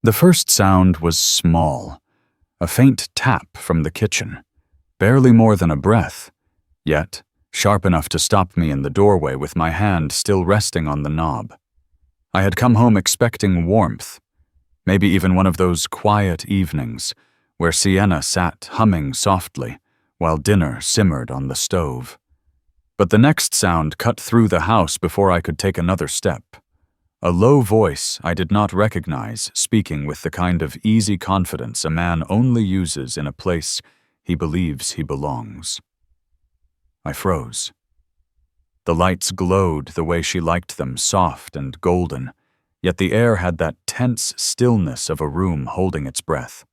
The first sound was small, a faint tap from the kitchen, barely more than a breath, yet sharp enough to stop me in the doorway with my hand still resting on the knob. I had come home expecting warmth, maybe even one of those quiet evenings where Sienna sat humming softly while dinner simmered on the stove. But the next sound cut through the house before I could take another step. A low voice I did not recognize, speaking with the kind of easy confidence a man only uses in a place he believes he belongs. I froze. The lights glowed the way she liked them, soft and golden, yet the air had that tense stillness of a room holding its breath.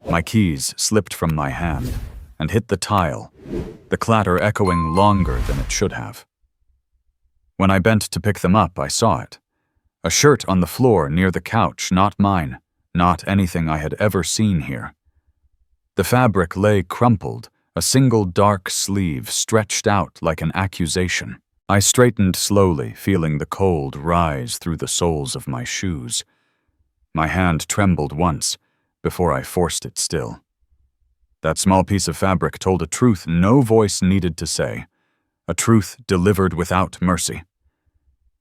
My keys slipped from my hand and hit the tile, the clatter echoing longer than it should have. When I bent to pick them up, I saw it. A shirt on the floor near the couch, not mine, not anything I had ever seen here. The fabric lay crumpled, a single dark sleeve stretched out like an accusation. I straightened slowly, feeling the cold rise through the soles of my shoes. My hand trembled once before I forced it still. That small piece of fabric told a truth no voice needed to say, a truth delivered without mercy.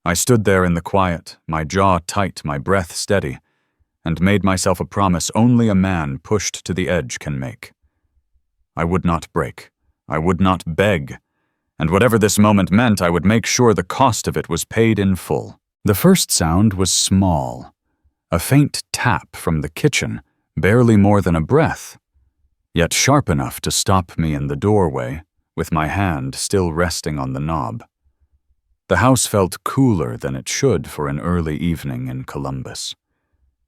I stood there in the quiet, my jaw tight, my breath steady, and made myself a promise only a man pushed to the edge can make. I would not break. I would not beg. And whatever this moment meant, I would make sure the cost of it was paid in full. The first sound was small, a faint tap from the kitchen, barely more than a breath, yet sharp enough to stop me in the doorway, with my hand still resting on the knob. The house felt cooler than it should for an early evening in Columbus.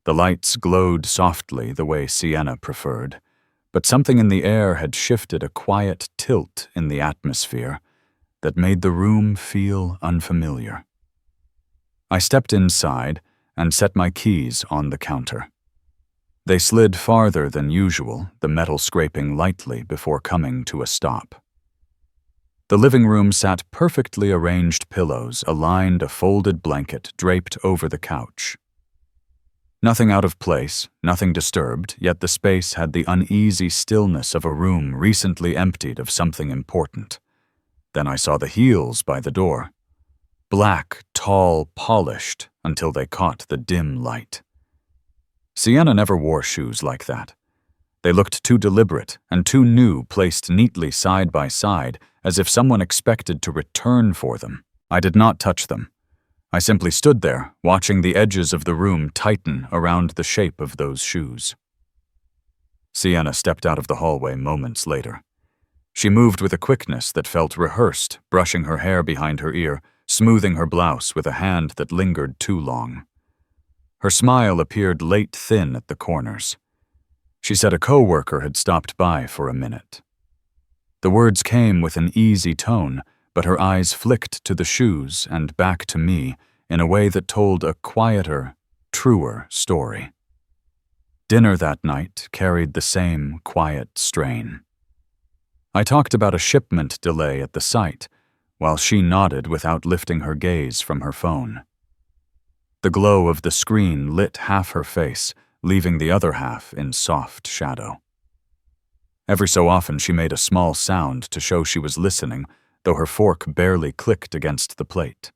The lights glowed softly the way Sienna preferred, but something in the air had shifted a quiet tilt in the atmosphere that made the room feel unfamiliar. I stepped inside and set my keys on the counter. They slid farther than usual, the metal scraping lightly before coming to a stop. The living room sat perfectly arranged pillows aligned a folded blanket draped over the couch. Nothing out of place, nothing disturbed, yet the space had the uneasy stillness of a room recently emptied of something important. Then I saw the heels by the door. Black, tall, polished, until they caught the dim light. Sienna never wore shoes like that. They looked too deliberate and too new, placed neatly side by side, as if someone expected to return for them. I did not touch them. I simply stood there, watching the edges of the room tighten around the shape of those shoes. Sienna stepped out of the hallway moments later. She moved with a quickness that felt rehearsed, brushing her hair behind her ear, smoothing her blouse with a hand that lingered too long. Her smile appeared late thin at the corners. She said a coworker had stopped by for a minute. The words came with an easy tone, but her eyes flicked to the shoes and back to me in a way that told a quieter, truer story. Dinner that night carried the same quiet strain. I talked about a shipment delay at the site, while she nodded without lifting her gaze from her phone. The glow of the screen lit half her face, leaving the other half in soft shadow. Every so often she made a small sound to show she was listening, though her fork barely clicked against the plate.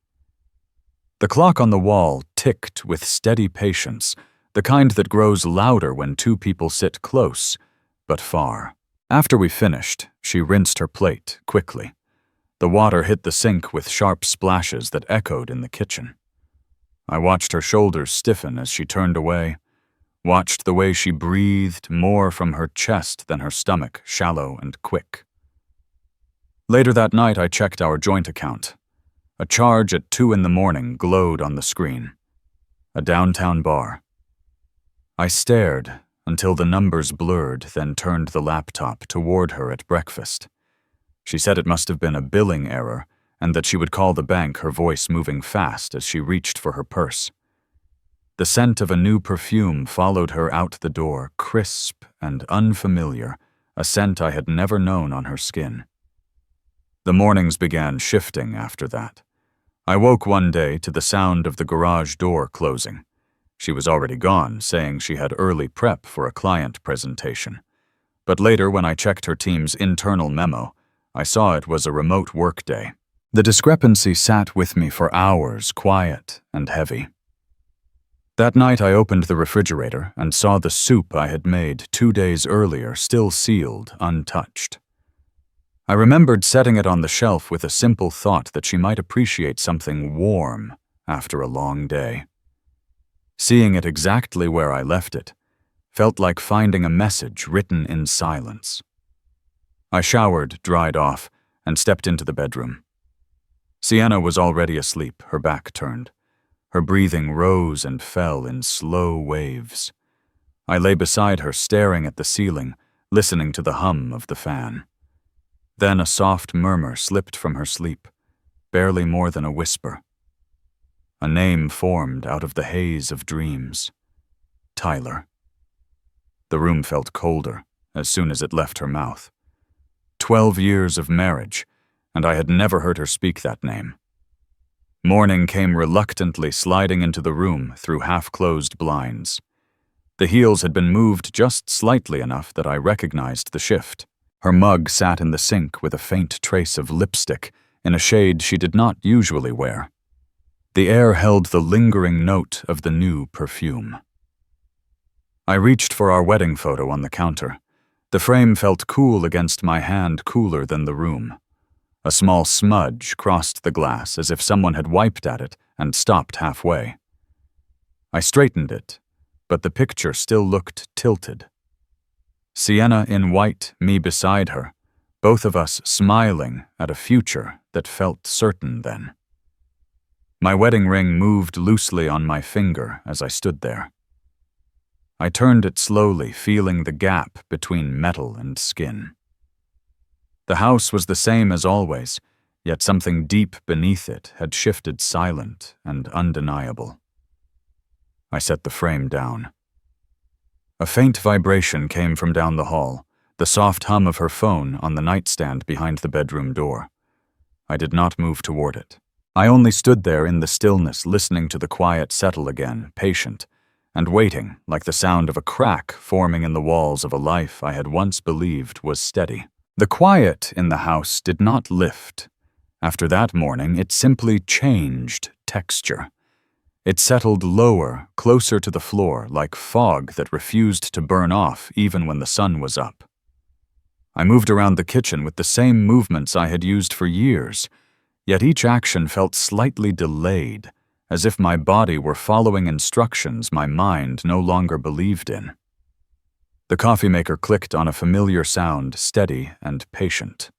The clock on the wall ticked with steady patience, the kind that grows louder when two people sit close, but far. After we finished, she rinsed her plate quickly. The water hit the sink with sharp splashes that echoed in the kitchen. I watched her shoulders stiffen as she turned away, watched the way she breathed more from her chest than her stomach, shallow and quick. Later that night, I checked our joint account. A charge at 2 a.m. glowed on the screen. A downtown bar. I stared until the numbers blurred, then turned the laptop toward her at breakfast. She said it must have been a billing error and that she would call the bank, her voice moving fast as she reached for her purse. The scent of a new perfume followed her out the door, crisp and unfamiliar, a scent I had never known on her skin. The mornings began shifting after that. I woke one day to the sound of the garage door closing. She was already gone, saying she had early prep for a client presentation. But later, when I checked her team's internal memo, I saw it was a remote workday. The discrepancy sat with me for hours, quiet and heavy. That night I opened the refrigerator and saw the soup I had made 2 days earlier still sealed, untouched. I remembered setting it on the shelf with a simple thought that she might appreciate something warm after a long day. Seeing it exactly where I left it felt like finding a message written in silence. I showered, dried off, and stepped into the bedroom. Sienna was already asleep, her back turned. Her breathing rose and fell in slow waves. I lay beside her, staring at the ceiling, listening to the hum of the fan. Then a soft murmur slipped from her sleep, barely more than a whisper. A name formed out of the haze of dreams. Tyler. The room felt colder as soon as it left her mouth. 12 years of marriage, and I had never heard her speak that name. Morning came reluctantly sliding into the room through half-closed blinds. The heels had been moved just slightly enough that I recognized the shift. Her mug sat in the sink with a faint trace of lipstick in a shade she did not usually wear. The air held the lingering note of the new perfume. I reached for our wedding photo on the counter. The frame felt cool against my hand, cooler than the room. A small smudge crossed the glass as if someone had wiped at it and stopped halfway. I straightened it, but the picture still looked tilted. Sienna in white, me beside her, both of us smiling at a future that felt certain then. My wedding ring moved loosely on my finger as I stood there. I turned it slowly, feeling the gap between metal and skin. The house was the same as always, yet something deep beneath it had shifted, silent and undeniable. I set the frame down. A faint vibration came from down the hall, the soft hum of her phone on the nightstand behind the bedroom door. I did not move toward it. I only stood there in the stillness, listening to the quiet settle again, patient, and waiting, like the sound of a crack forming in the walls of a life I had once believed was steady. The quiet in the house did not lift. After that morning, it simply changed texture. It settled lower, closer to the floor, like fog that refused to burn off even when the sun was up. I moved around the kitchen with the same movements I had used for years, yet each action felt slightly delayed, as if my body were following instructions my mind no longer believed in. The coffee maker clicked on a familiar sound, steady and patient.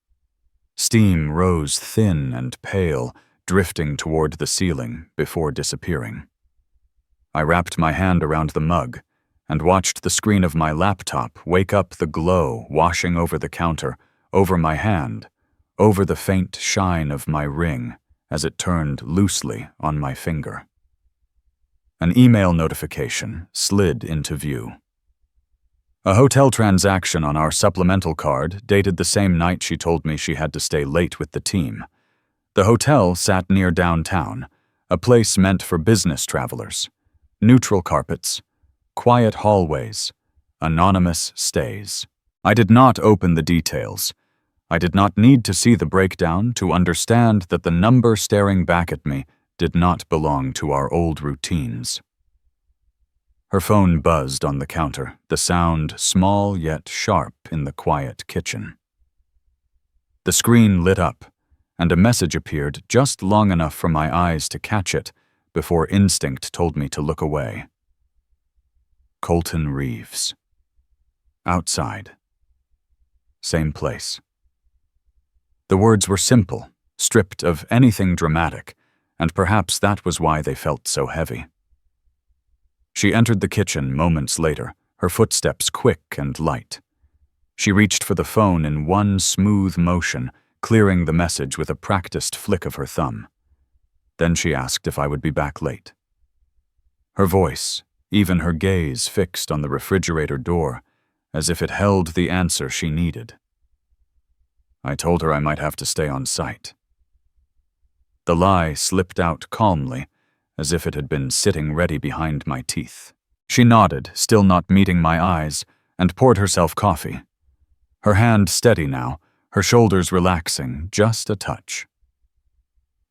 Steam rose thin and pale, drifting toward the ceiling before disappearing. I wrapped my hand around the mug and watched the screen of my laptop wake up, the glow washing over the counter, over my hand, over the faint shine of my ring as it turned loosely on my finger. An email notification slid into view. A hotel transaction on our supplemental card dated the same night she told me she had to stay late with the team. The hotel sat near downtown, a place meant for business travelers. Neutral carpets, quiet hallways, anonymous stays. I did not open the details. I did not need to see the breakdown to understand that the number staring back at me did not belong to our old routines. Her phone buzzed on the counter, the sound small yet sharp in the quiet kitchen. The screen lit up, and a message appeared just long enough for my eyes to catch it before instinct told me to look away. Colton Reeves. Outside. Same place. The words were simple, stripped of anything dramatic, and perhaps that was why they felt so heavy. She entered the kitchen moments later, her footsteps quick and light. She reached for the phone in one smooth motion, clearing the message with a practiced flick of her thumb. Then she asked if I would be back late. Her voice, even her gaze fixed on the refrigerator door, as if it held the answer she needed. I told her I might have to stay on site. The lie slipped out calmly, as if it had been sitting ready behind my teeth. She nodded, still not meeting my eyes, and poured herself coffee. Her hand steady now, her shoulders relaxing, just a touch.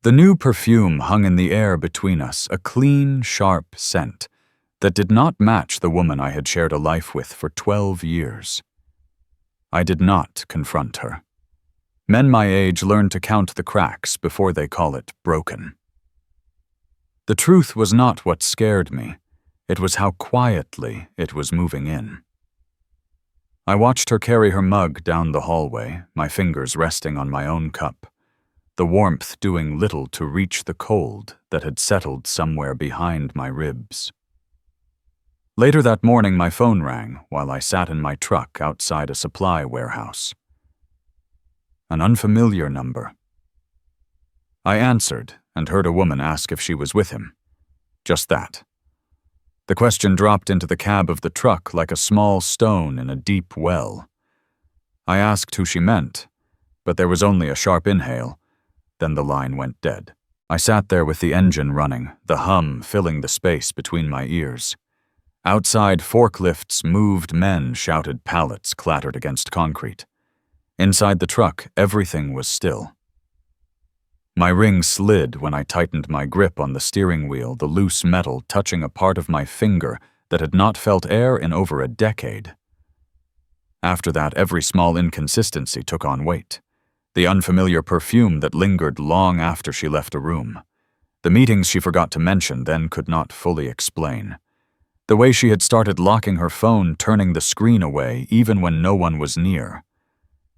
The new perfume hung in the air between us, a clean, sharp scent that did not match the woman I had shared a life with for 12 years. I did not confront her. Men my age learn to count the cracks before they call it broken. The truth was not what scared me. It was how quietly it was moving in. I watched her carry her mug down the hallway, my fingers resting on my own cup, the warmth doing little to reach the cold that had settled somewhere behind my ribs. Later that morning, my phone rang while I sat in my truck outside a supply warehouse. An unfamiliar number. I answered and heard a woman ask if she was with him. Just that. The question dropped into the cab of the truck like a small stone in a deep well. I asked who she meant, but there was only a sharp inhale. Then the line went dead. I sat there with the engine running, the hum filling the space between my ears. Outside, forklifts moved, men shouted, pallets clattered against concrete. Inside the truck, everything was still. My ring slid when I tightened my grip on the steering wheel, the loose metal touching a part of my finger that had not felt air in over a decade. After that, every small inconsistency took on weight. The unfamiliar perfume that lingered long after she left a room. The meetings she forgot to mention, then could not fully explain. The way she had started locking her phone, turning the screen away even when no one was near.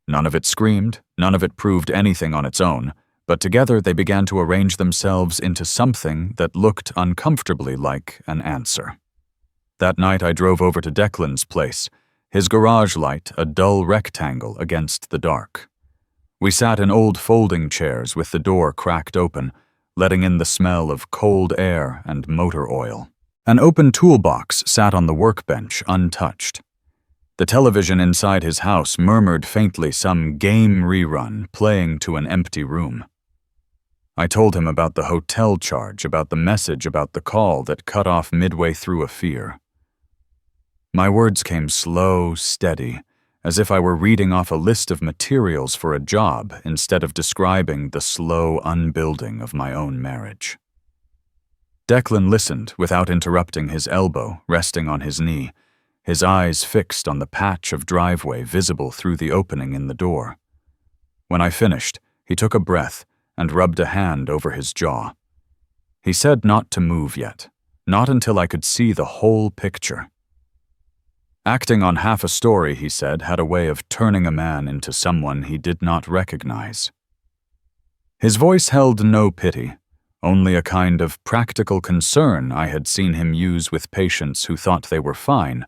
None of it screamed, none of it proved anything on its own, but together they began to arrange themselves into something that looked uncomfortably like an answer. That night I drove over to Declan's place, his garage light a dull rectangle against the dark. We sat in old folding chairs with the door cracked open, letting in the smell of cold air and motor oil. An open toolbox sat on the workbench untouched. The television inside his house murmured faintly some game rerun playing to an empty room. I told him about the hotel charge, about the message about the call that cut off midway through a fear. My words came slow, steady, as if I were reading off a list of materials for a job instead of describing the slow unbuilding of my own marriage. Declan listened without interrupting, his elbow resting on his knee, his eyes fixed on the patch of driveway visible through the opening in the door. When I finished, he took a breath and rubbed a hand over his jaw. He said not to move yet, not until I could see the whole picture. Acting on half a story, he said, had a way of turning a man into someone he did not recognize. His voice held no pity, only a kind of practical concern I had seen him use with patients who thought they were fine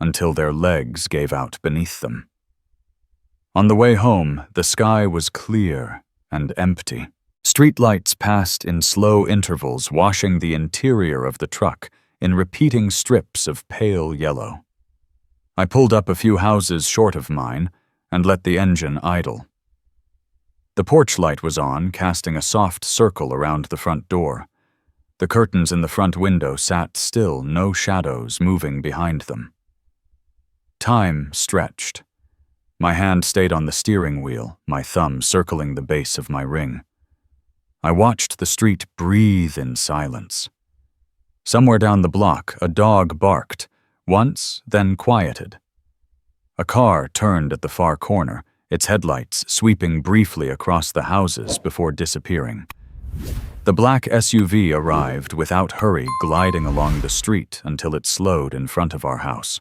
until their legs gave out beneath them. On the way home, the sky was clear and empty. Streetlights passed in slow intervals, washing the interior of the truck in repeating strips of pale yellow. I pulled up a few houses short of mine and let the engine idle. The porch light was on, casting a soft circle around the front door. The curtains in the front window sat still, no shadows moving behind them. Time stretched. My hand stayed on the steering wheel, my thumb circling the base of my ring. I watched the street breathe in silence. Somewhere down the block, a dog barked, once, then quieted. A car turned at the far corner, its headlights sweeping briefly across the houses before disappearing. The black SUV arrived without hurry, gliding along the street until it slowed in front of our house.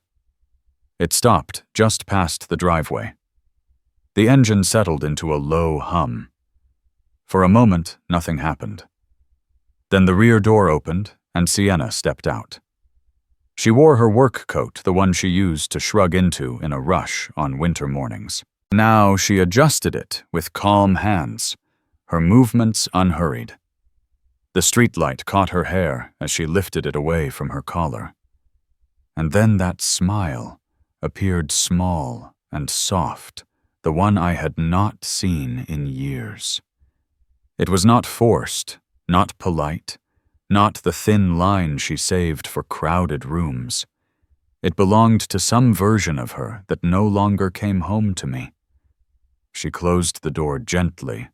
It stopped just past the driveway. The engine settled into a low hum. For a moment, nothing happened. Then the rear door opened, and Sienna stepped out. She wore her work coat, the one she used to shrug into in a rush on winter mornings. Now she adjusted it with calm hands, her movements unhurried. The streetlight caught her hair as she lifted it away from her collar. And then that smile appeared small and soft, the one I had not seen in years. It was not forced, not polite, not the thin line she saved for crowded rooms. It belonged to some version of her that no longer came home to me. She closed the door gently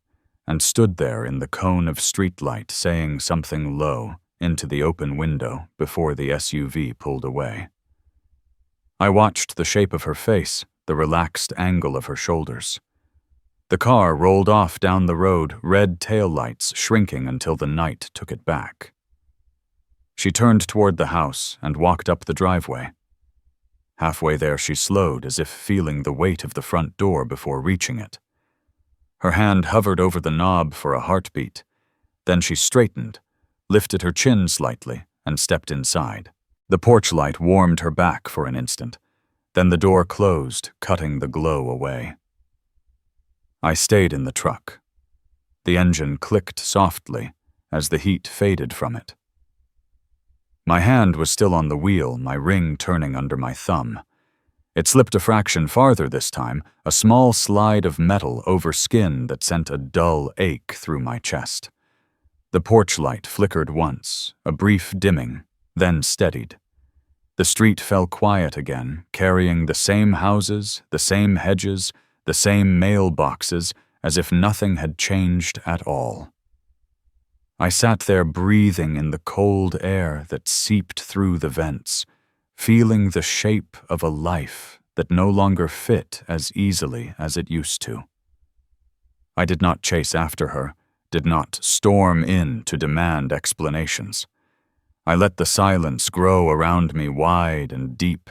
and stood there in the cone of streetlight, saying something low into the open window before the SUV pulled away. I watched the shape of her face, the relaxed angle of her shoulders. The car rolled off down the road, red taillights shrinking until the night took it back. She turned toward the house and walked up the driveway. Halfway there, she slowed, as if feeling the weight of the front door before reaching it. Her hand hovered over the knob for a heartbeat. Then she straightened, lifted her chin slightly, and stepped inside. The porch light warmed her back for an instant. Then the door closed, cutting the glow away. I stayed in the truck. The engine clicked softly as the heat faded from it. My hand was still on the wheel, my ring turning under my thumb. It slipped a fraction farther this time, a small slide of metal over skin that sent a dull ache through my chest. The porch light flickered once, a brief dimming, then steadied. The street fell quiet again, carrying the same houses, the same hedges, the same mailboxes, as if nothing had changed at all. I sat there breathing in the cold air that seeped through the vents, feeling the shape of a life that no longer fit as easily as it used to. I did not chase after her, did not storm in to demand explanations. I let the silence grow around me wide and deep.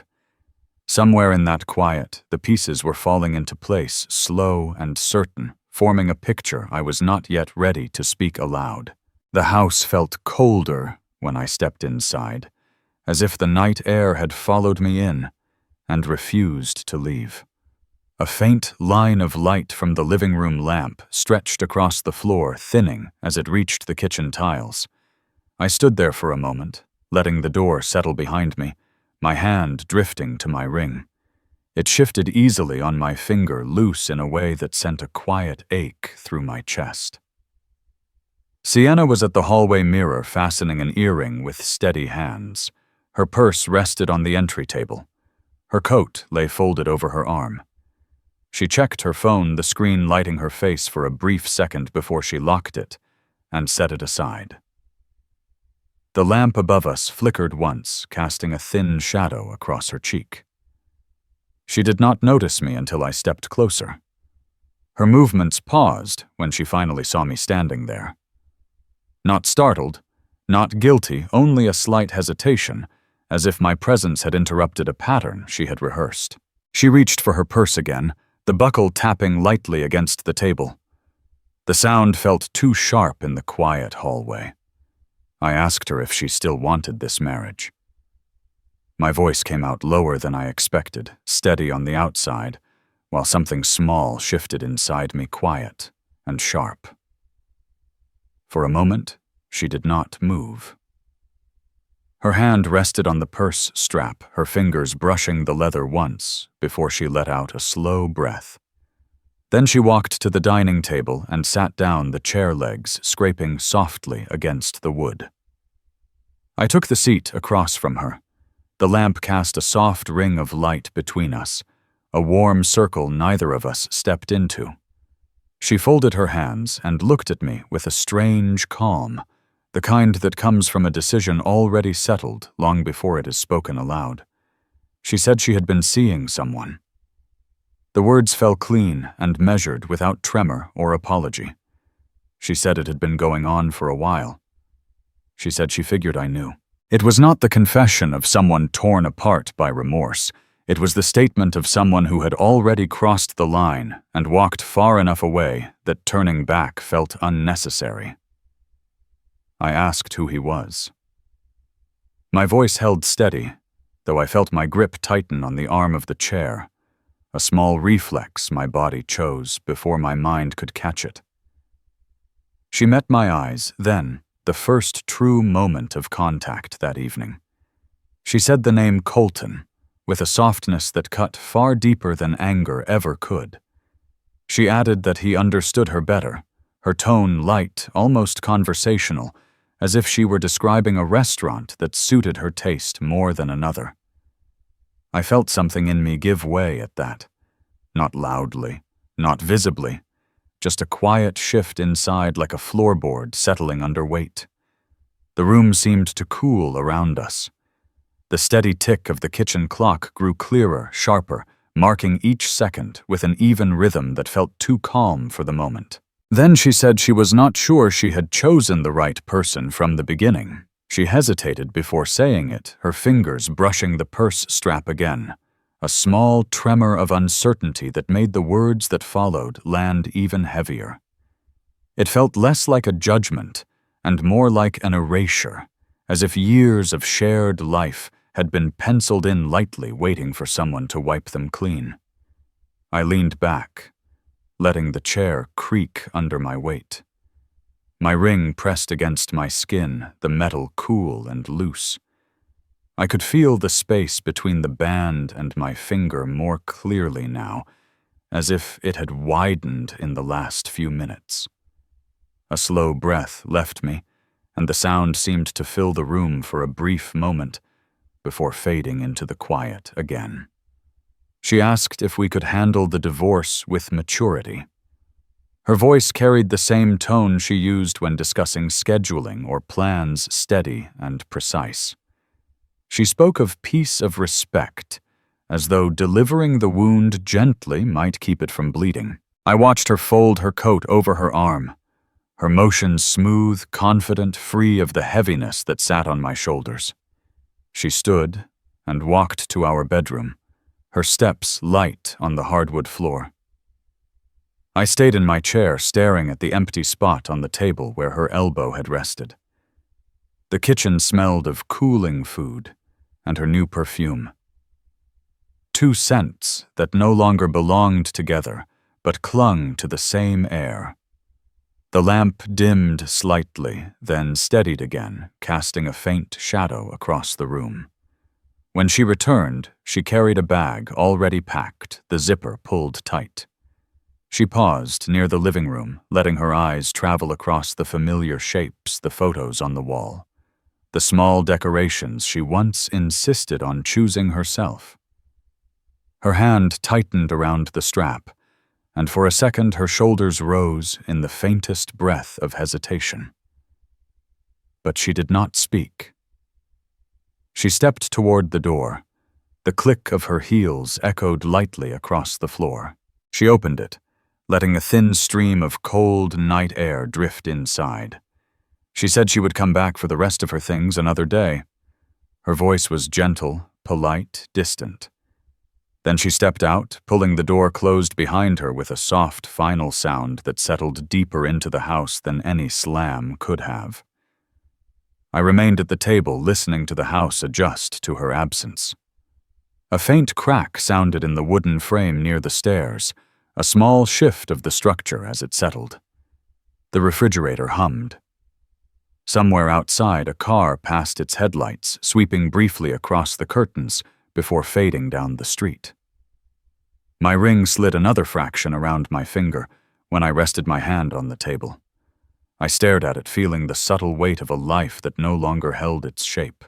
Somewhere in that quiet, the pieces were falling into place, slow and certain, forming a picture I was not yet ready to speak aloud. The house felt colder when I stepped inside, as if the night air had followed me in and refused to leave. A faint line of light from the living room lamp stretched across the floor, thinning as it reached the kitchen tiles. I stood there for a moment, letting the door settle behind me, my hand drifting to my ring. It shifted easily on my finger, loose in a way that sent a quiet ache through my chest. Sienna was at the hallway mirror, fastening an earring with steady hands. Her purse rested on the entry table. Her coat lay folded over her arm. She checked her phone, the screen lighting her face for a brief second before she locked it and set it aside. The lamp above us flickered once, casting a thin shadow across her cheek. She did not notice me until I stepped closer. Her movements paused when she finally saw me standing there. Not startled, not guilty, only a slight hesitation, as if my presence had interrupted a pattern she had rehearsed. She reached for her purse again, the buckle tapping lightly against the table. The sound felt too sharp in the quiet hallway. I asked her if she still wanted this marriage. My voice came out lower than I expected, steady on the outside, while something small shifted inside me, quiet and sharp. For a moment, she did not move. Her hand rested on the purse strap, her fingers brushing the leather once before she let out a slow breath. Then she walked to the dining table and sat down, the chair legs scraping softly against the wood. I took the seat across from her. The lamp cast a soft ring of light between us, a warm circle neither of us stepped into. She folded her hands and looked at me with a strange calm, the kind that comes from a decision already settled long before it is spoken aloud. She said she had been seeing someone. The words fell clean and measured without tremor or apology. She said it had been going on for a while. She said she figured I knew. It was not the confession of someone torn apart by remorse. It was the statement of someone who had already crossed the line and walked far enough away that turning back felt unnecessary. I asked who he was. My voice held steady, though I felt my grip tighten on the arm of the chair, a small reflex my body chose before my mind could catch it. She met my eyes, then, the first true moment of contact that evening. She said the name Colton, with a softness that cut far deeper than anger ever could. She added that he understood her better, her tone light, almost conversational, as if she were describing a restaurant that suited her taste more than another. I felt something in me give way at that. Not loudly, not visibly, just a quiet shift inside like a floorboard settling under weight. The room seemed to cool around us. The steady tick of the kitchen clock grew clearer, sharper, marking each second with an even rhythm that felt too calm for the moment. Then she said she was not sure she had chosen the right person from the beginning. She hesitated before saying it, her fingers brushing the purse strap again, a small tremor of uncertainty that made the words that followed land even heavier. It felt less like a judgment and more like an erasure, as if years of shared life had been penciled in lightly, waiting for someone to wipe them clean. I leaned back, letting the chair creak under my weight. My ring pressed against my skin, the metal cool and loose. I could feel the space between the band and my finger more clearly now, as if it had widened in the last few minutes. A slow breath left me, and the sound seemed to fill the room for a brief moment, before fading into the quiet again. She asked if we could handle the divorce with maturity. Her voice carried the same tone she used when discussing scheduling or plans, steady and precise. She spoke of peace of respect, as though delivering the wound gently might keep it from bleeding. I watched her fold her coat over her arm, her motions smooth, confident, free of the heaviness that sat on my shoulders. She stood and walked to our bedroom, her steps light on the hardwood floor. I stayed in my chair, staring at the empty spot on the table where her elbow had rested. The kitchen smelled of cooling food and her new perfume. Two scents that no longer belonged together, but clung to the same air. The lamp dimmed slightly, then steadied again, casting a faint shadow across the room. When she returned, she carried a bag already packed, the zipper pulled tight. She paused near the living room, letting her eyes travel across the familiar shapes, the photos on the wall, the small decorations she once insisted on choosing herself. Her hand tightened around the strap, and for a second her shoulders rose in the faintest breath of hesitation. But she did not speak. She stepped toward the door. The click of her heels echoed lightly across the floor. She opened it, letting a thin stream of cold night air drift inside. She said she would come back for the rest of her things another day. Her voice was gentle, polite, distant. Then she stepped out, pulling the door closed behind her with a soft, final sound that settled deeper into the house than any slam could have. I remained at the table, listening to the house adjust to her absence. A faint crack sounded in the wooden frame near the stairs, a small shift of the structure as it settled. The refrigerator hummed. Somewhere outside, a car passed its headlights, sweeping briefly across the curtains before fading down the street. My ring slid another fraction around my finger when I rested my hand on the table. I stared at it, feeling the subtle weight of a life that no longer held its shape.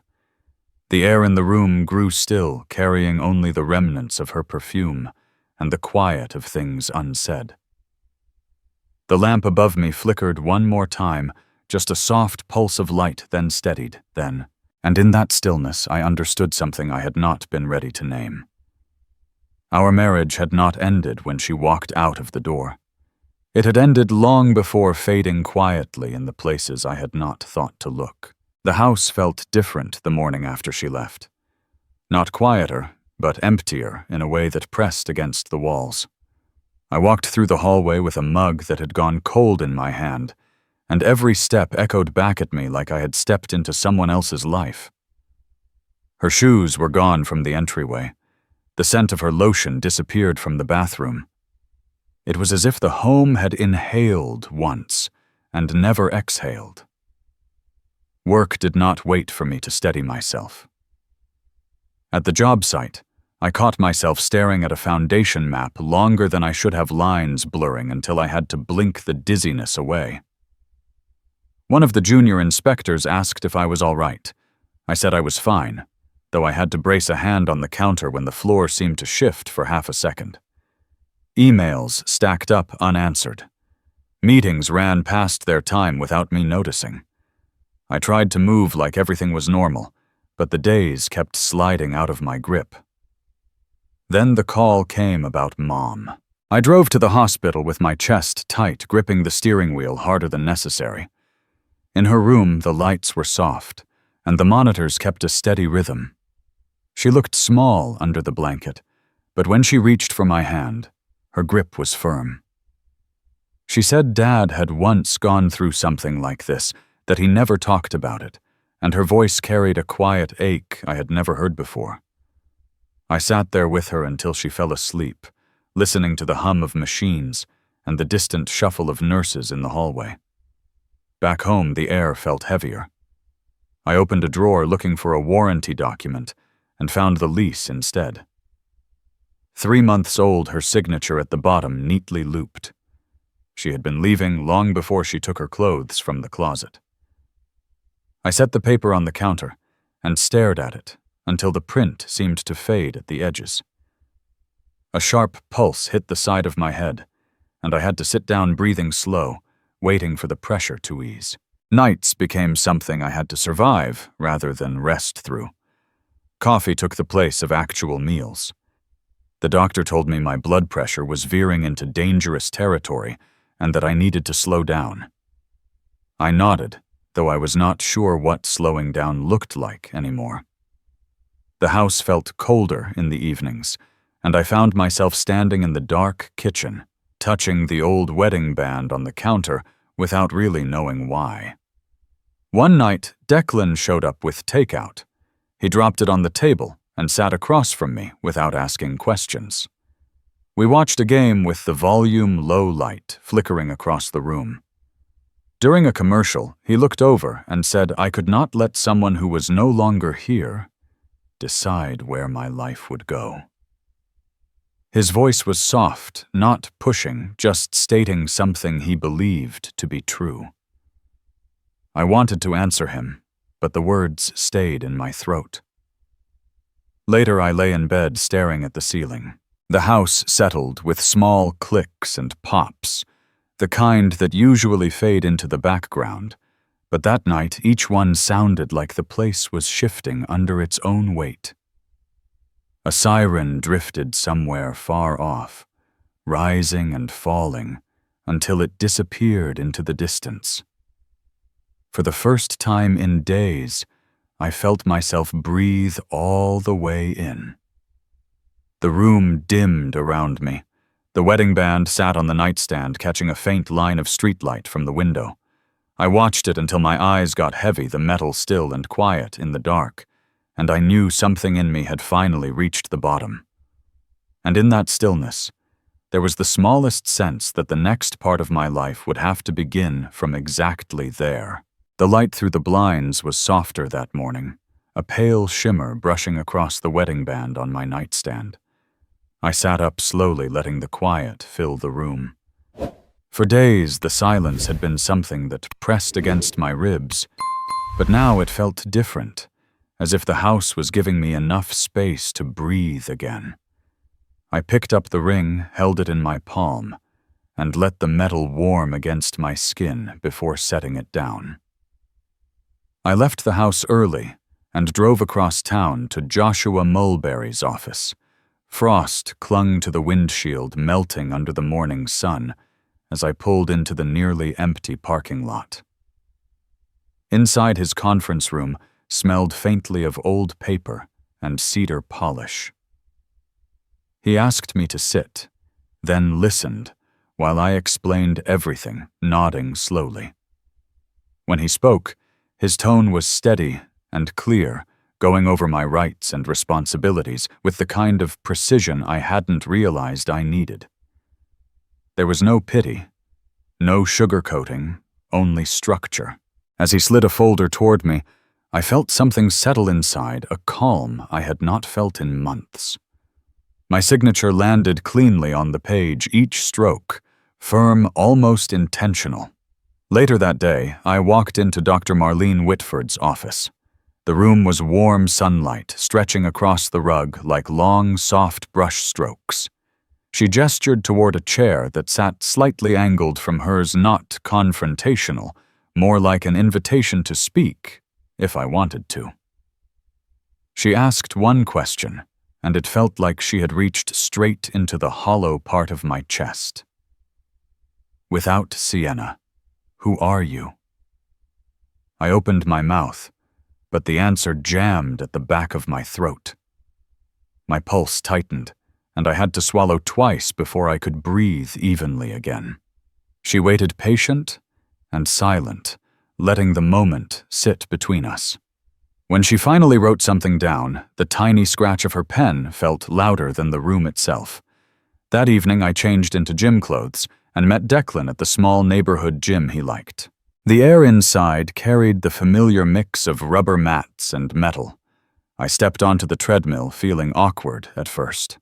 The air in the room grew still, carrying only the remnants of her perfume and the quiet of things unsaid. The lamp above me flickered one more time, just a soft pulse of light, then steadied, and in that stillness I understood something I had not been ready to name. Our marriage had not ended when she walked out of the door. It had ended long before, fading quietly in the places I had not thought to look. The house felt different the morning after she left. Not quieter, but emptier in a way that pressed against the walls. I walked through the hallway with a mug that had gone cold in my hand, and every step echoed back at me like I had stepped into someone else's life. Her shoes were gone from the entryway. The scent of her lotion disappeared from the bathroom. It was as if the home had inhaled once and never exhaled. Work did not wait for me to steady myself. At the job site, I caught myself staring at a foundation map longer than I should have, lines blurring until I had to blink the dizziness away. One of the junior inspectors asked if I was all right. I said I was fine, though I had to brace a hand on the counter when the floor seemed to shift for half a second. Emails stacked up unanswered. Meetings ran past their time without me noticing. I tried to move like everything was normal, but the days kept sliding out of my grip. Then the call came about Mom. I drove to the hospital with my chest tight, gripping the steering wheel harder than necessary. In her room, the lights were soft, and the monitors kept a steady rhythm. She looked small under the blanket, but when she reached for my hand, her grip was firm. She said Dad had once gone through something like this, that he never talked about it, and her voice carried a quiet ache I had never heard before. I sat there with her until she fell asleep, listening to the hum of machines and the distant shuffle of nurses in the hallway. Back home, the air felt heavier. I opened a drawer looking for a warranty document and found the lease instead. 3 months old, her signature at the bottom neatly looped. She had been leaving long before she took her clothes from the closet. I set the paper on the counter and stared at it until the print seemed to fade at the edges. A sharp pulse hit the side of my head, and I had to sit down breathing slow, waiting for the pressure to ease. Nights became something I had to survive rather than rest through. Coffee took the place of actual meals. The doctor told me my blood pressure was veering into dangerous territory and that I needed to slow down. I nodded, though I was not sure what slowing down looked like anymore. The house felt colder in the evenings, and I found myself standing in the dark kitchen, touching the old wedding band on the counter without really knowing why. One night, Declan showed up with takeout. He dropped it on the table and sat across from me without asking questions. We watched a game with the volume low light flickering across the room. During a commercial, he looked over and said I could not let someone who was no longer here decide where my life would go. His voice was soft, not pushing, just stating something he believed to be true. I wanted to answer him, but the words stayed in my throat. Later, I lay in bed staring at the ceiling. The house settled with small clicks and pops, the kind that usually fade into the background, but that night each one sounded like the place was shifting under its own weight. A siren drifted somewhere far off, rising and falling until it disappeared into the distance. For the first time in days, I felt myself breathe all the way in. The room dimmed around me. The wedding band sat on the nightstand, catching a faint line of streetlight from the window. I watched it until my eyes got heavy, the metal still and quiet in the dark, and I knew something in me had finally reached the bottom. And in that stillness, there was the smallest sense that the next part of my life would have to begin from exactly there. The light through the blinds was softer that morning, a pale shimmer brushing across the wedding band on my nightstand. I sat up slowly, letting the quiet fill the room. For days, the silence had been something that pressed against my ribs, but now it felt different, as if the house was giving me enough space to breathe again. I picked up the ring, held it in my palm, and let the metal warm against my skin before setting it down. I left the house early and drove across town to Joshua Mulberry's office. Frost clung to the windshield, melting under the morning sun as I pulled into the nearly empty parking lot. Inside his conference room smelled faintly of old paper and cedar polish. He asked me to sit, then listened while I explained everything, nodding slowly. When he spoke, his tone was steady and clear, going over my rights and responsibilities with the kind of precision I hadn't realized I needed. There was no pity, no sugarcoating, only structure. As he slid a folder toward me, I felt something settle inside, a calm I had not felt in months. My signature landed cleanly on the page, each stroke, firm, almost intentional. Later that day, I walked into Dr. Marlene Whitford's office. The room was warm sunlight stretching across the rug like long, soft brush strokes. She gestured toward a chair that sat slightly angled from hers, not confrontational, more like an invitation to speak, if I wanted to. She asked one question, and it felt like she had reached straight into the hollow part of my chest. Without Sienna, who are you? I opened my mouth, but the answer jammed at the back of my throat. My pulse tightened, and I had to swallow twice before I could breathe evenly again. She waited patient and silent, letting the moment sit between us. When she finally wrote something down, the tiny scratch of her pen felt louder than the room itself. That evening I changed into gym clothes and met Declan at the small neighborhood gym he liked. The air inside carried the familiar mix of rubber mats and metal. I stepped onto the treadmill, feeling awkward at first.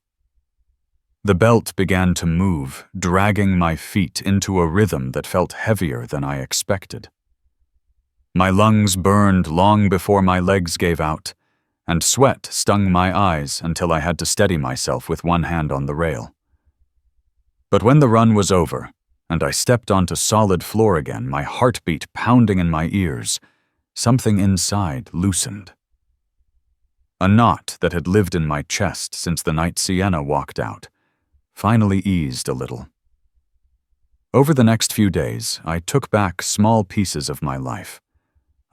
The belt began to move, dragging my feet into a rhythm that felt heavier than I expected. My lungs burned long before my legs gave out, and sweat stung my eyes until I had to steady myself with one hand on the rail. But when the run was over, and I stepped onto solid floor again, my heartbeat pounding in my ears, something inside loosened. A knot that had lived in my chest since the night Sienna walked out finally eased a little. Over the next few days, I took back small pieces of my life.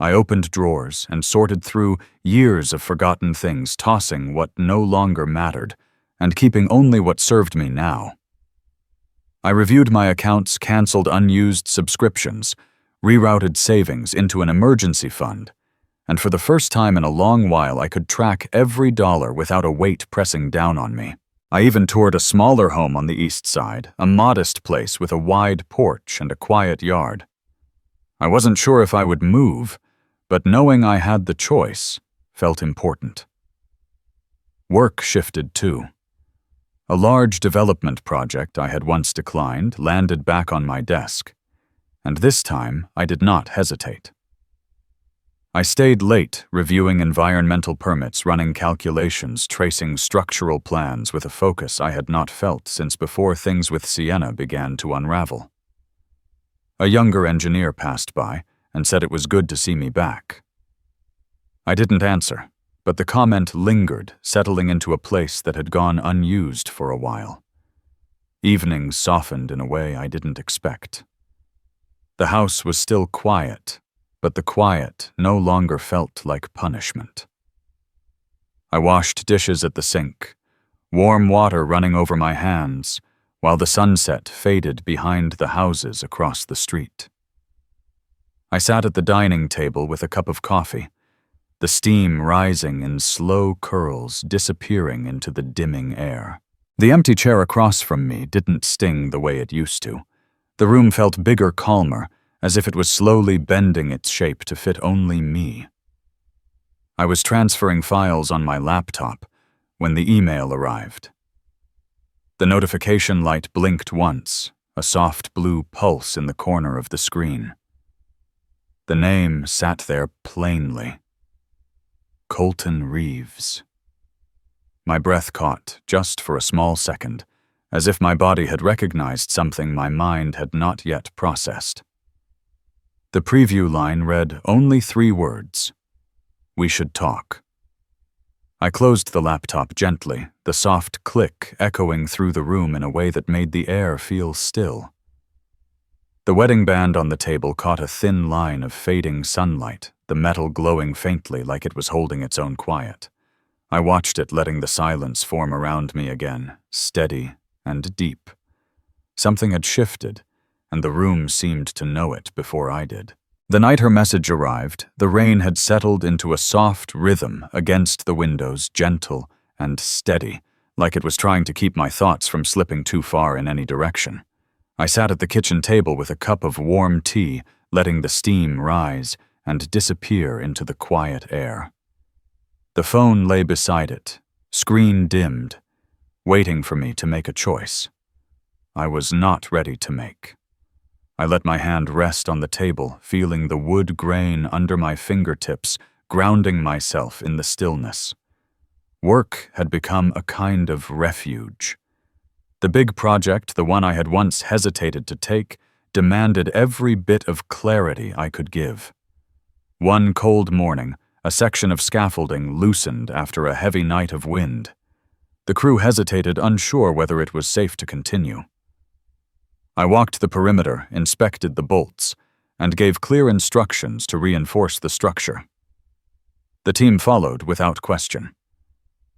I opened drawers and sorted through years of forgotten things, tossing what no longer mattered and keeping only what served me now. I reviewed my accounts, canceled unused subscriptions, rerouted savings into an emergency fund, and for the first time in a long while I could track every dollar without a weight pressing down on me. I even toured a smaller home on the east side, a modest place with a wide porch and a quiet yard. I wasn't sure if I would move, but knowing I had the choice felt important. Work shifted too. A large development project I had once declined landed back on my desk, and this time I did not hesitate. I stayed late reviewing environmental permits, running calculations, tracing structural plans with a focus I had not felt since before things with Sienna began to unravel. A younger engineer passed by and said it was good to see me back. I didn't answer, but the comment lingered, settling into a place that had gone unused for a while. Evenings softened in a way I didn't expect. The house was still quiet, but the quiet no longer felt like punishment. I washed dishes at the sink, warm water running over my hands, while the sunset faded behind the houses across the street. I sat at the dining table with a cup of coffee, the steam rising in slow curls disappearing into the dimming air. The empty chair across from me didn't sting the way it used to. The room felt bigger, calmer, as if it was slowly bending its shape to fit only me. I was transferring files on my laptop when the email arrived. The notification light blinked once, a soft blue pulse in the corner of the screen. The name sat there plainly. Colton Reeves. My breath caught just for a small second, as if my body had recognized something my mind had not yet processed. The preview line read only 3 words: "We should talk." I closed the laptop gently, the soft click echoing through the room in a way that made the air feel still. The wedding band on the table caught a thin line of fading sunlight, the metal glowing faintly like it was holding its own quiet. I watched it, letting the silence form around me again, steady and deep. Something had shifted, and the room seemed to know it before I did. The night her message arrived, the rain had settled into a soft rhythm against the windows, gentle and steady, like it was trying to keep my thoughts from slipping too far in any direction. I sat at the kitchen table with a cup of warm tea, letting the steam rise and disappear into the quiet air. The phone lay beside it, screen dimmed, waiting for me to make a choice. I was not ready to make. I let my hand rest on the table, feeling the wood grain under my fingertips, grounding myself in the stillness. Work had become a kind of refuge. The big project, the one I had once hesitated to take, demanded every bit of clarity I could give. One cold morning, a section of scaffolding loosened after a heavy night of wind. The crew hesitated, unsure whether it was safe to continue. I walked the perimeter, inspected the bolts, and gave clear instructions to reinforce the structure. The team followed without question.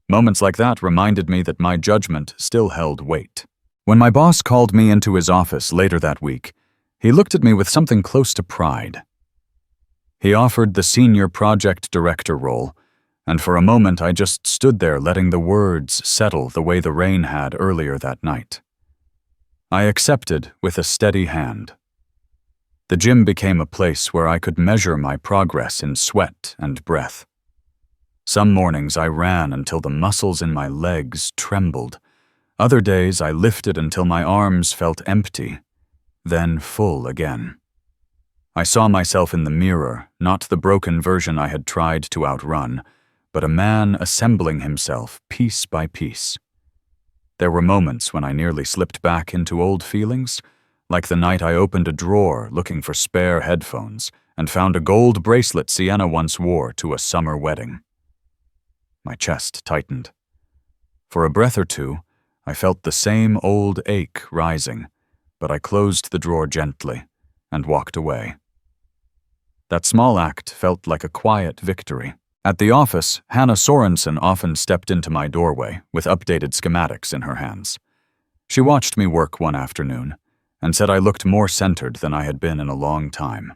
Moments like that reminded me that my judgment still held weight. When my boss called me into his office later that week, he looked at me with something close to pride. He offered the senior project director role, and for a moment I just stood there letting the words settle the way the rain had earlier that night. I accepted with a steady hand. The gym became a place where I could measure my progress in sweat and breath. Some mornings I ran until the muscles in my legs trembled. Other days I lifted until my arms felt empty, then full again. I saw myself in the mirror, not the broken version I had tried to outrun, but a man assembling himself piece by piece. There were moments when I nearly slipped back into old feelings, like the night I opened a drawer looking for spare headphones and found a gold bracelet Sienna once wore to a summer wedding. My chest tightened. For a breath or two, I felt the same old ache rising, but I closed the drawer gently and walked away. That small act felt like a quiet victory. At the office, Hannah Sorensen often stepped into my doorway with updated schematics in her hands. She watched me work one afternoon and said I looked more centered than I had been in a long time.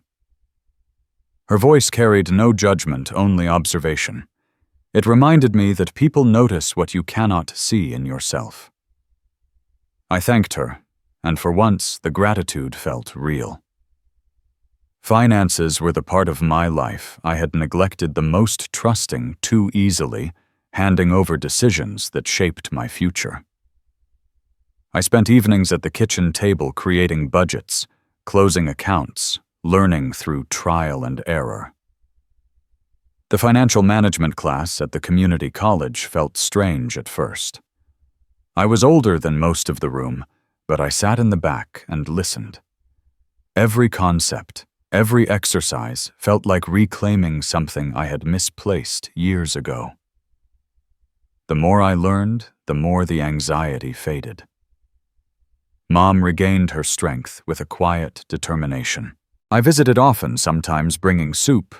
Her voice carried no judgment, only observation. It reminded me that people notice what you cannot see in yourself. I thanked her, and for once the gratitude felt real. Finances were the part of my life I had neglected the most, trusting too easily, handing over decisions that shaped my future. I spent evenings at the kitchen table creating budgets, closing accounts, learning through trial and error. The financial management class at the community college felt strange at first. I was older than most of the room, but I sat in the back and listened. Every concept, every exercise felt like reclaiming something I had misplaced years ago. The more I learned, the more the anxiety faded. Mom regained her strength with a quiet determination. I visited often, sometimes bringing soup,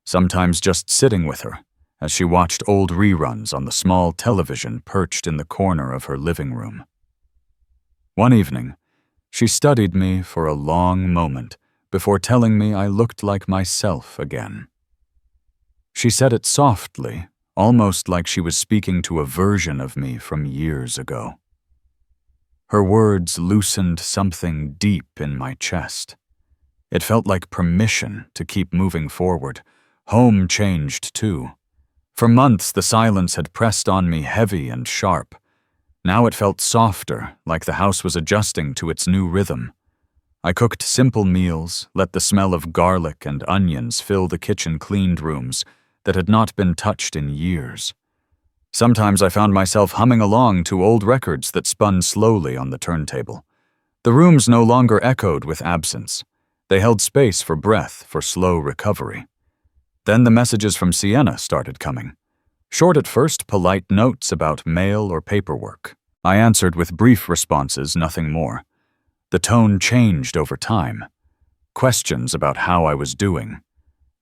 sometimes just sitting with her as she watched old reruns on the small television perched in the corner of her living room. One evening, she studied me for a long moment before telling me I looked like myself again. She said it softly, almost like she was speaking to a version of me from years ago. Her words loosened something deep in my chest. It felt like permission to keep moving forward. Home changed too. For months the silence had pressed on me heavy and sharp. Now it felt softer, like the house was adjusting to its new rhythm. I cooked simple meals, let the smell of garlic and onions fill the kitchen-cleaned rooms that had not been touched in years. Sometimes I found myself humming along to old records that spun slowly on the turntable. The rooms no longer echoed with absence. They held space for breath, for slow recovery. Then the messages from Sienna started coming. Short at first, polite notes about mail or paperwork. I answered with brief responses, nothing more. The tone changed over time. Questions about how I was doing.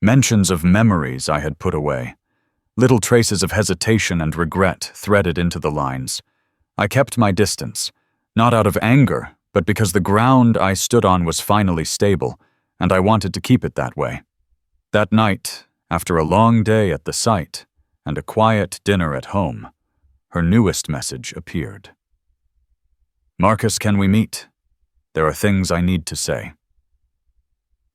Mentions of memories I had put away. Little traces of hesitation and regret threaded into the lines. I kept my distance, not out of anger, but because the ground I stood on was finally stable, and I wanted to keep it that way. That night, after a long day at the site and a quiet dinner at home, her newest message appeared. "Marcus, can we meet? There are things I need to say."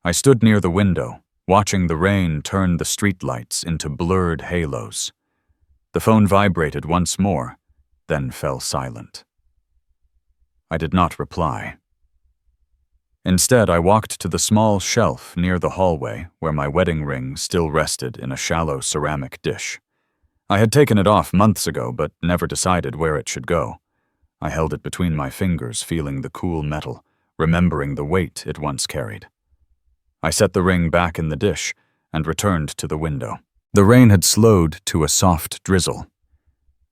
I stood near the window, watching the rain turn the streetlights into blurred halos. The phone vibrated once more, then fell silent. I did not reply. Instead, I walked to the small shelf near the hallway where my wedding ring still rested in a shallow ceramic dish. I had taken it off months ago, but never decided where it should go. I held it between my fingers, feeling the cool metal, remembering the weight it once carried. I set the ring back in the dish and returned to the window. The rain had slowed to a soft drizzle.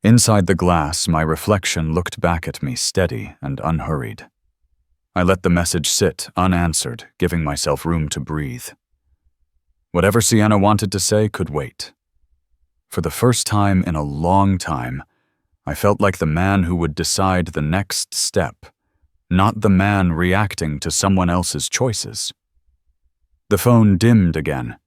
Inside the glass, my reflection looked back at me steady and unhurried. I let the message sit unanswered, giving myself room to breathe. Whatever Sienna wanted to say could wait. For the first time in a long time, I felt like the man who would decide the next step, not the man reacting to someone else's choices. The phone dimmed again,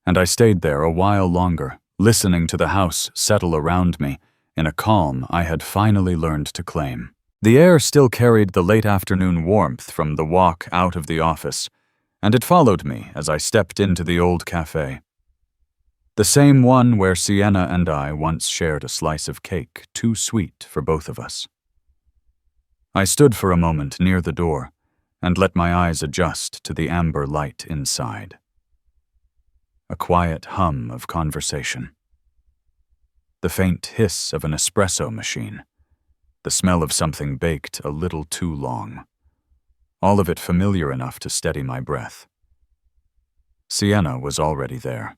and I stayed there a while longer, listening to the house settle around me in a calm I had finally learned to claim. The air still carried the late afternoon warmth from the walk out of the office, and it followed me as I stepped into the old cafe. The same one where Sienna and I once shared a slice of cake too sweet for both of us. I stood for a moment near the door and let my eyes adjust to the amber light inside. A quiet hum of conversation. The faint hiss of an espresso machine. The smell of something baked a little too long. All of it familiar enough to steady my breath. Sienna was already there.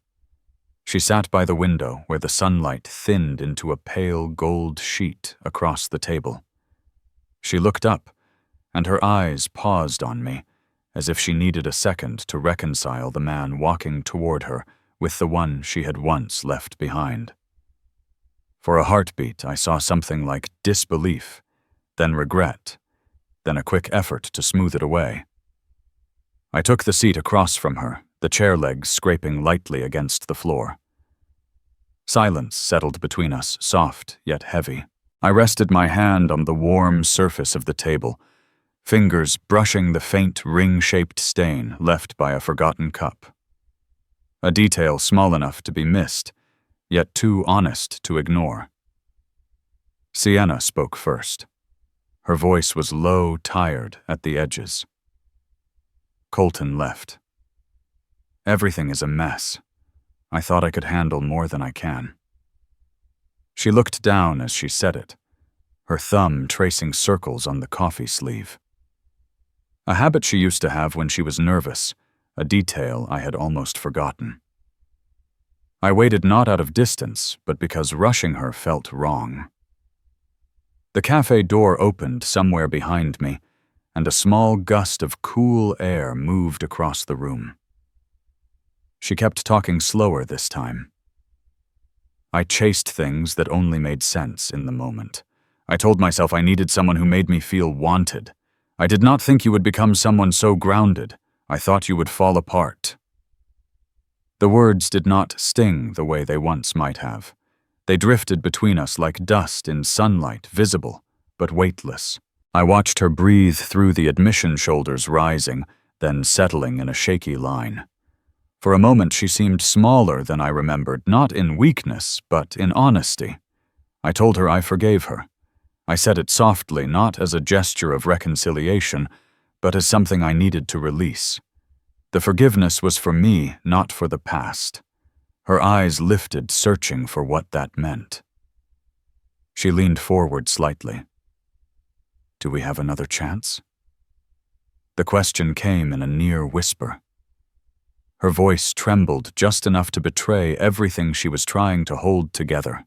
She sat by the window where the sunlight thinned into a pale gold sheet across the table. She looked up, and her eyes paused on me, as if she needed a second to reconcile the man walking toward her with the one she had once left behind. For a heartbeat, I saw something like disbelief, then regret, then a quick effort to smooth it away. I took the seat across from her, the chair legs scraping lightly against the floor. Silence settled between us, soft yet heavy. I rested my hand on the warm surface of the table, fingers brushing the faint ring-shaped stain left by a forgotten cup. A detail small enough to be missed, yet too honest to ignore. Sienna spoke first. Her voice was low, tired at the edges. Colton left. Everything is a mess. I thought I could handle more than I can. She looked down as she said it, her thumb tracing circles on the coffee sleeve. A habit she used to have when she was nervous, a detail I had almost forgotten. I waited not out of distance, but because rushing her felt wrong. The cafe door opened somewhere behind me, and a small gust of cool air moved across the room. She kept talking slower this time. I chased things that only made sense in the moment. I told myself I needed someone who made me feel wanted. I did not think you would become someone so grounded. I thought you would fall apart. The words did not sting the way they once might have. They drifted between us like dust in sunlight, visible, but weightless. I watched her breathe through the admission shoulders rising, then settling in a shaky line. For a moment she seemed smaller than I remembered, not in weakness, but in honesty. I told her I forgave her. I said it softly, not as a gesture of reconciliation, but as something I needed to release. The forgiveness was for me, not for the past. Her eyes lifted, searching for what that meant. She leaned forward slightly. Do we have another chance? The question came in a near whisper. Her voice trembled just enough to betray everything she was trying to hold together.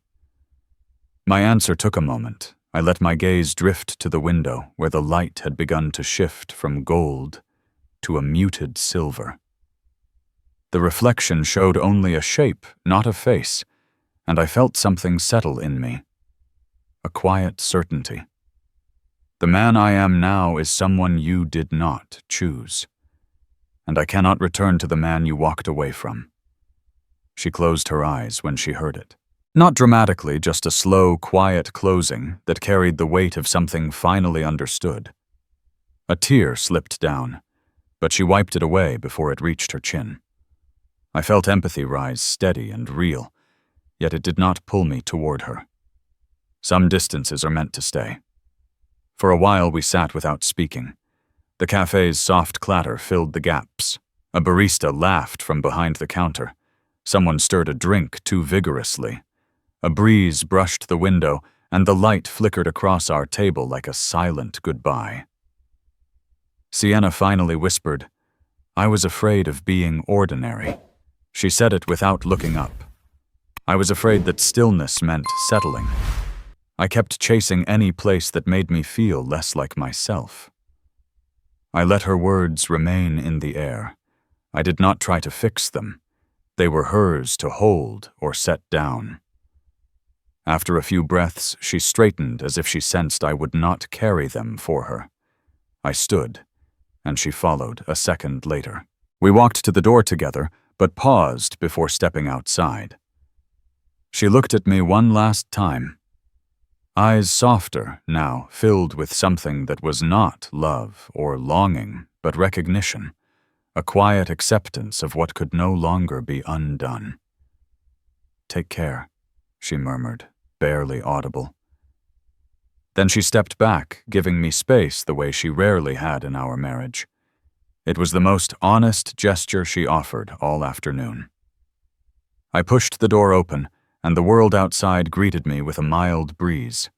My answer took a moment. I let my gaze drift to the window where the light had begun to shift from gold to a muted silver. The reflection showed only a shape, not a face, and I felt something settle in me. A quiet certainty. The man I am now is someone you did not choose, and I cannot return to the man you walked away from. She closed her eyes when she heard it. Not dramatically, just a slow, quiet closing that carried the weight of something finally understood. A tear slipped down, but she wiped it away before it reached her chin. I felt empathy rise steady and real, yet it did not pull me toward her. Some distances are meant to stay. For a while we sat without speaking. The cafe's soft clatter filled the gaps. A barista laughed from behind the counter. Someone stirred a drink too vigorously. A breeze brushed the window, and the light flickered across our table like a silent goodbye. Sienna finally whispered, "I was afraid of being ordinary." She said it without looking up. I was afraid that stillness meant settling. I kept chasing any place that made me feel less like myself. I let her words remain in the air. I did not try to fix them. They were hers to hold or set down. After a few breaths, she straightened as if she sensed I would not carry them for her. I stood, and she followed a second later. We walked to the door together, but paused before stepping outside. She looked at me one last time. Eyes softer now, filled with something that was not love or longing, but recognition, a quiet acceptance of what could no longer be undone. "Take care," she murmured, barely audible. Then she stepped back, giving me space the way she rarely had in our marriage. It was the most honest gesture she offered all afternoon. I pushed the door open, and the world outside greeted me with a mild breeze.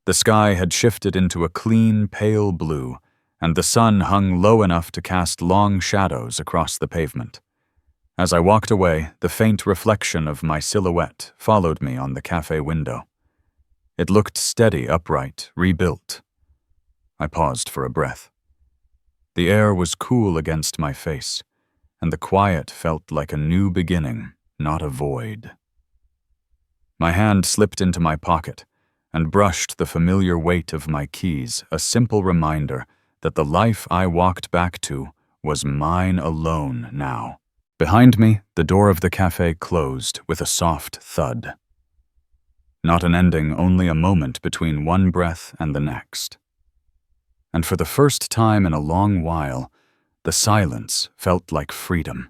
The sky had shifted into a clean, pale blue, and the sun hung low enough to cast long shadows across the pavement. As I walked away, the faint reflection of my silhouette followed me on the cafe window. It looked steady, upright, rebuilt. I paused for a breath. The air was cool against my face, and the quiet felt like a new beginning, not a void. My hand slipped into my pocket and brushed the familiar weight of my keys, a simple reminder that the life I walked back to was mine alone now. Behind me, the door of the cafe closed with a soft thud. Not an ending, only a moment between one breath and the next. And for the first time in a long while, the silence felt like freedom.